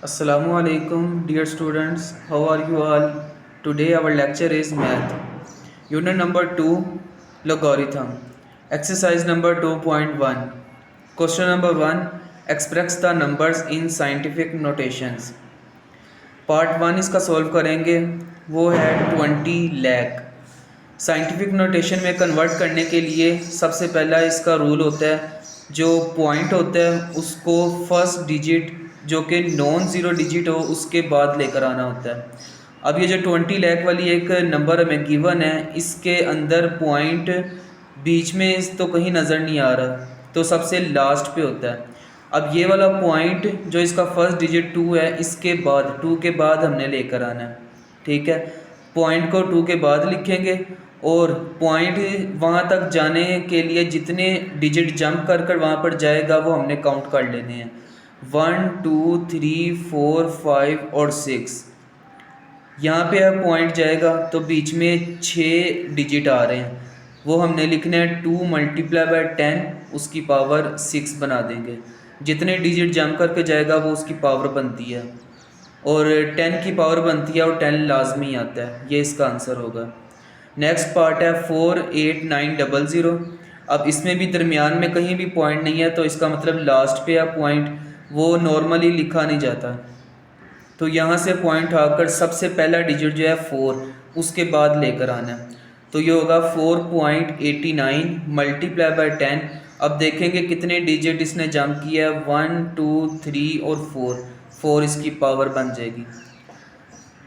Assalamu alaikum, dear students. How are you all? Today our lecture is math. Unit number 2, logarithm. Exercise number 2.1. Question number 1. Express the numbers in scientific notations. Part 1 इसका solve करेंगे, वो है 20 lakh. Scientific notation में convert करने के लिए सबसे पहला इसका रूल होता है, जो पॉइंट होता है उसको फर्स्ट डिजिट जो कि नॉन ज़ीरो डिजिट हो उसके बाद लेकर आना होता है। अब ये जो 20 लाख वाली एक नंबर हमें गिवन है, इसके अंदर पॉइंट बीच में तो कहीं नज़र नहीं आ रहा, तो सबसे लास्ट पे होता है। अब ये वाला पॉइंट जो इसका फर्स्ट डिजिट 2 है, इसके बाद 2 के बाद हमने लेकर आना है। ठीक है, पॉइंट को 2 के बाद लिखेंगे और पॉइंट वहाँ तक जाने के लिए जितने डिजिट जंप कर कर वहाँ पर जाएगा वो हमने काउंट कर लेने हैं। 1 2 3 4 5 और 6 यहाँ पे अब पॉइंट जाएगा तो बीच में 6 डिजिट आ रहे हैं, वो हमने लिखना है 2 × 10 उसकी पावर 6 बना देंगे। जितने डिजिट जंप करके जाएगा वो उसकी पावर बनती है, और 10 की पावर बनती है और 10 लाजमी आता है। ये इसका आंसर होगा। नेक्स्ट पार्ट है 48900। अब इसमें भी दरमियान में कहीं भी पॉइंट नहीं है, तो इसका मतलब लास्ट पे है पॉइंट, वो नॉर्मली लिखा नहीं जाता। तो यहाँ से पॉइंट आकर सबसे पहला डिजिट जो है 4 उसके बाद लेकर आना है, तो ये होगा 4.89 × 10। अब देखेंगे कितने डिजिट इसने जंप किया है, 1 2 3 और 4 इसकी पावर बन जाएगी।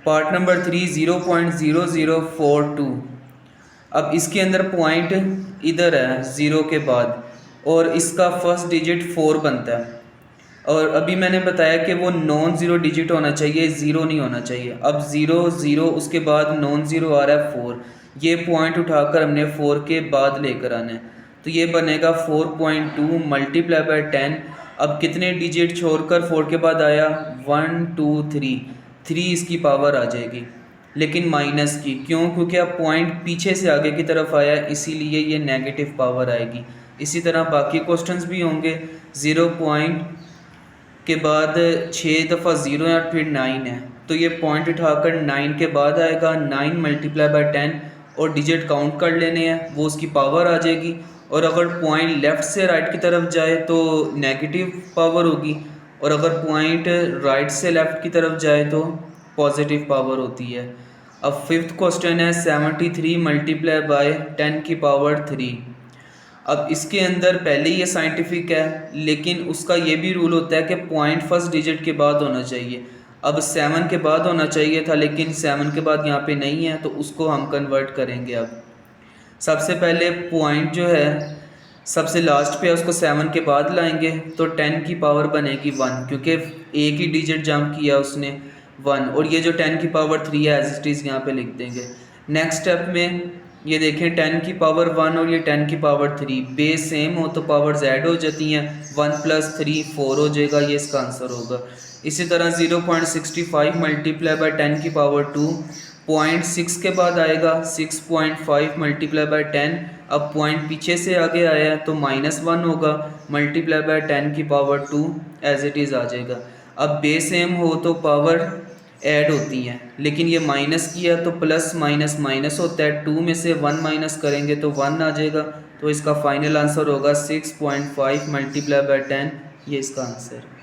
Part number 3 0.0042। अब इसके अंदर पॉइंट इधर है 0 के बाद, और इसका फर्स्ट डिजिट 4 बनता है, और अभी मैंने बताया कि वो नॉन ज़ीरो डिजिट होना चाहिए, ज़ीरो नहीं होना चाहिए। अब 0 0 उसके बाद नॉन ज़ीरो आ रहा है 4, ये पॉइंट उठाकर हमने 4 के बाद लेकर आना है, तो ये बनेगा 4.2 × 10। अब कितने डिजिट छोड़कर 4 के बाद आया, 1 2 3 इसकी पावर आ जाएगी, लेकिन माइनस की, क्यों? क्योंकि अब पॉइंट पीछे से आगे की तरफ आया, इसीलिए ये नेगेटिव पावर आएगी। इसी तरह बाकी क्वेश्चंस भी होंगे। 0 पॉइंट के बाद 6 दफ़ा 0 है और फिर 9 है, तो ये पॉइंट उठाकर 9 के बाद आएगा, 9 × 10 और डिजिट काउंट कर लेने हैं, वो उसकी पावर आ जाएगी। और अगर पॉइंट लेफ़्ट से राइट की तरफ जाए तो नेगेटिव पावर होगी, और अगर पॉइंट राइट से लेफ़्ट की तरफ जाए तो पॉजिटिव पावर होती है। अब फिफ्थ क्वेश्चन है 73 × 10⁻³ अब इसके अंदर पहले ही ये साइंटिफिक है, लेकिन उसका ये भी रूल होता है कि पॉइंट फर्स्ट डिजिट के बाद होना चाहिए। अब 7 के बाद होना चाहिए था, लेकिन 7 के बाद यहाँ पे नहीं है, तो उसको हम कन्वर्ट करेंगे। अब सबसे पहले पॉइंट जो है सबसे लास्ट पे है, उसको 7 के बाद लाएंगे, तो 10 की पावर बनेगी 1, क्योंकि एक ही डिजिट जंप किया उसने 1, और ये जो 10 की पावर 3 है एज इट इज़ यहाँ पे लिख देंगे। नेक्स्ट स्टेप में ये देखें 10 की पावर 1 और ये 10 की पावर 3 बेस सेम हो तो पावर्स ऐड हो जाती हैं, 1 + 3 4 हो जाएगा, ये इसका आंसर होगा। इसी तरह 0.65 × 10⁻², पॉइंट 6 के बाद आएगा, 6.5 × 10। अब पॉइंट पीछे से आगे आया है तो -1 होगा, × 10⁻² एज इट इज़ आ जाएगा। अब बेस सेम हो तो पावर ऐड होती हैं, लेकिन ये माइनस किया तो प्लस माइनस माइनस होता है, 2 में से 1 माइनस करेंगे तो 1 आ जाएगा, तो इसका फाइनल आंसर होगा 6.5 × 10, ये इसका आंसर है।